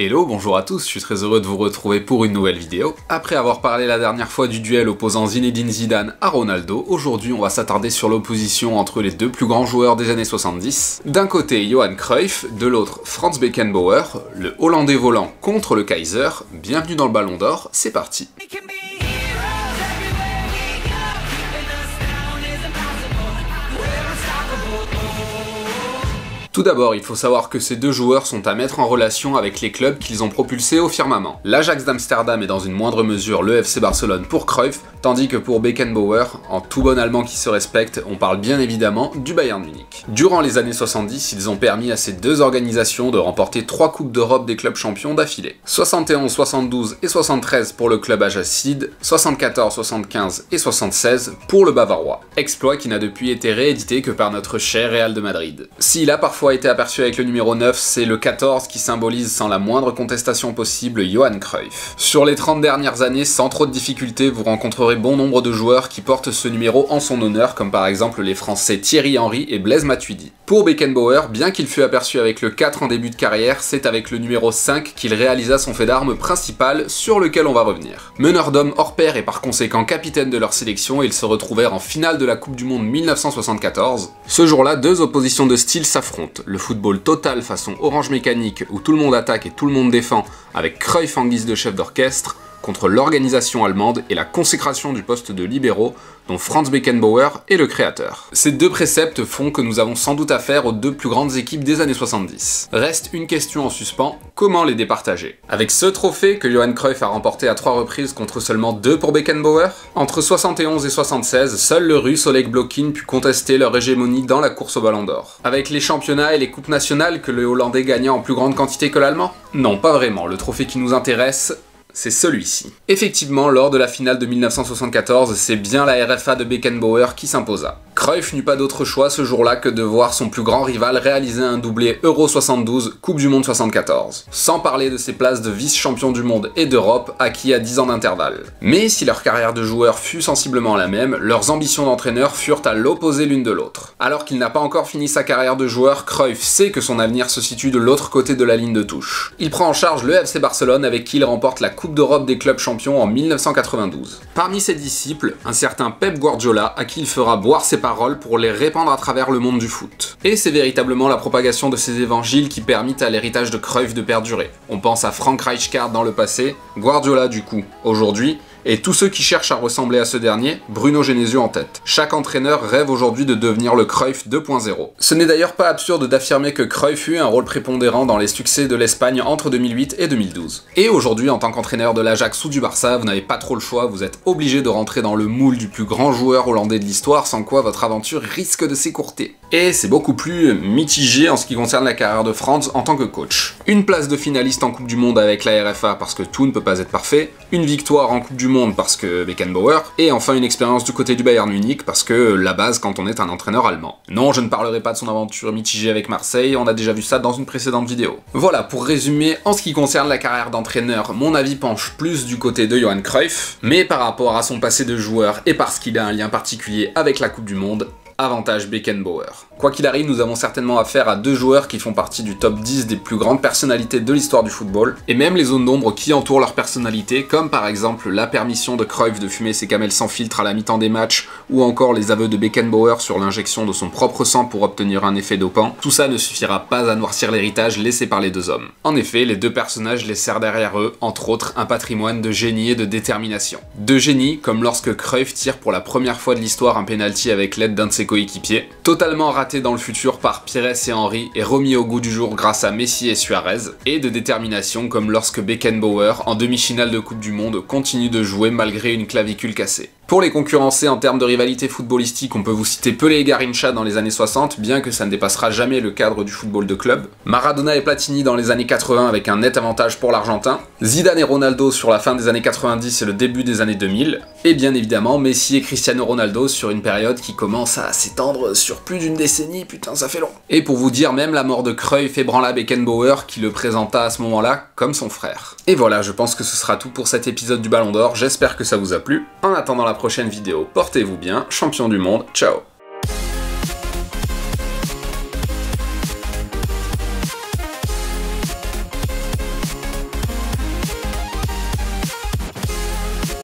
Hello, bonjour à tous, je suis très heureux de vous retrouver pour une nouvelle vidéo. Après avoir parlé la dernière fois du duel opposant Zinedine Zidane à Ronaldo, aujourd'hui on va s'attarder sur l'opposition entre les deux plus grands joueurs des années 70. D'un côté Johan Cruyff, de l'autre Franz Beckenbauer, le Hollandais volant contre le Kaiser. Bienvenue dans le Ballon d'Or, c'est parti. Tout d'abord, il faut savoir que ces deux joueurs sont à mettre en relation avec les clubs qu'ils ont propulsés au firmament. L'Ajax d'Amsterdam et dans une moindre mesure le FC Barcelone pour Cruyff, tandis que pour Beckenbauer, en tout bon allemand qui se respecte, on parle bien évidemment du Bayern Munich. Durant les années 70, ils ont permis à ces deux organisations de remporter 3 Coupes d'Europe des clubs champions d'affilée. 71, 72 et 73 pour le club ajaxide, 74, 75 et 76 pour le bavarois. Exploit qui n'a depuis été réédité que par notre cher Real de Madrid. S'il a parfois été aperçu avec le numéro 9, c'est le 14 qui symbolise sans la moindre contestation possible Johan Cruyff. Sur les 30 dernières années, sans trop de difficultés, vous rencontrerez bon nombre de joueurs qui portent ce numéro en son honneur, comme par exemple les Français Thierry Henry et Blaise Matuidi. Pour Beckenbauer, bien qu'il fût aperçu avec le 4 en début de carrière, c'est avec le numéro 5 qu'il réalisa son fait d'armes principal sur lequel on va revenir. Meneur d'hommes hors pair et par conséquent capitaine de leur sélection, ils se retrouvèrent en finale de la Coupe du Monde 1974. Ce jour-là, deux oppositions de style s'affrontent. Le football total façon Orange Mécanique où tout le monde attaque et tout le monde défend avec Cruyff en guise de chef d'orchestre contre l'organisation allemande et la consécration du poste de libéraux dont Franz Beckenbauer est le créateur. Ces deux préceptes font que nous avons sans doute affaire aux deux plus grandes équipes des années 70. Reste une question en suspens, comment les départager? Avec ce trophée que Johan Cruyff a remporté à 3 reprises contre seulement 2 pour Beckenbauer, entre 71 et 76, seul le russe Oleg Blokin put contester leur hégémonie dans la course au Ballon d'Or. Avec les championnats et les coupes nationales que le Hollandais gagna en plus grande quantité que l'Allemand? Non, pas vraiment, le trophée qui nous intéresse, c'est celui-ci. Effectivement, lors de la finale de 1974, c'est bien la RFA de Beckenbauer qui s'imposa. Cruyff n'eut pas d'autre choix ce jour-là que de voir son plus grand rival réaliser un doublé Euro 72, Coupe du Monde 74. Sans parler de ses places de vice-champion du monde et d'Europe acquis à 10 ans d'intervalle. Mais si leur carrière de joueur fut sensiblement la même, leurs ambitions d'entraîneur furent à l'opposé l'une de l'autre. Alors qu'il n'a pas encore fini sa carrière de joueur, Cruyff sait que son avenir se situe de l'autre côté de la ligne de touche. Il prend en charge le FC Barcelone avec qui il remporte la Coupe d'Europe des clubs champions en 1992. Parmi ses disciples, un certain Pep Guardiola à qui il fera boire ses paroles pour les répandre à travers le monde du foot. Et c'est véritablement la propagation de ces évangiles qui permit à l'héritage de Cruyff de perdurer. On pense à Frank Rijkaard dans le passé, Guardiola du coup aujourd'hui, et tous ceux qui cherchent à ressembler à ce dernier, Bruno Genesio en tête. Chaque entraîneur rêve aujourd'hui de devenir le Cruyff 2.0. Ce n'est d'ailleurs pas absurde d'affirmer que Cruyff eut un rôle prépondérant dans les succès de l'Espagne entre 2008 et 2012. Et aujourd'hui, en tant qu'entraîneur de l'Ajax ou du Barça, vous n'avez pas trop le choix, vous êtes obligé de rentrer dans le moule du plus grand joueur hollandais de l'histoire, sans quoi votre aventure risque de s'écourter. Et c'est beaucoup plus mitigé en ce qui concerne la carrière de Franz en tant que coach. Une place de finaliste en Coupe du Monde avec la RFA parce que tout ne peut pas être parfait, une victoire en Coupe du Monde parce que Beckenbauer, et enfin une expérience du côté du Bayern Munich parce que la base quand on est un entraîneur allemand. Non, je ne parlerai pas de son aventure mitigée avec Marseille, on a déjà vu ça dans une précédente vidéo. Voilà, pour résumer, en ce qui concerne la carrière d'entraîneur, mon avis penche plus du côté de Johan Cruyff, mais par rapport à son passé de joueur et parce qu'il a un lien particulier avec la Coupe du Monde, avantage Beckenbauer. Quoi qu'il arrive, nous avons certainement affaire à deux joueurs qui font partie du top 10 des plus grandes personnalités de l'histoire du football, et même les zones d'ombre qui entourent leur personnalité, comme par exemple la permission de Cruyff de fumer ses camels sans filtre à la mi-temps des matchs, ou encore les aveux de Beckenbauer sur l'injection de son propre sang pour obtenir un effet dopant. Tout ça ne suffira pas à noircir l'héritage laissé par les deux hommes. En effet, les deux personnages laissèrent derrière eux, entre autres, un patrimoine de génie et de détermination. De génie, comme lorsque Cruyff tire pour la première fois de l'histoire un penalty avec l'aide d'un de ses coéquipiers, totalement raté dans le futur par Pires et Henry et remis au goût du jour grâce à Messi et Suarez, et de détermination comme lorsque Beckenbauer, en demi-finale de Coupe du Monde, continue de jouer malgré une clavicule cassée. Pour les concurrencer en termes de rivalité footballistique, on peut vous citer Pelé et Garrincha dans les années 60, bien que ça ne dépassera jamais le cadre du football de club. Maradona et Platini dans les années 80 avec un net avantage pour l'Argentin. Zidane et Ronaldo sur la fin des années 90 et le début des années 2000. Et bien évidemment Messi et Cristiano Ronaldo sur une période qui commence à s'étendre sur plus d'une décennie, putain ça fait long. Et pour vous dire, même la mort de Cruyff ébranla Beckenbauer qui le présenta à ce moment-là comme son frère. Et voilà, je pense que ce sera tout pour cet épisode du Ballon d'Or, j'espère que ça vous a plu. En attendant la prochaine vidéo, portez-vous bien, champion du monde, ciao.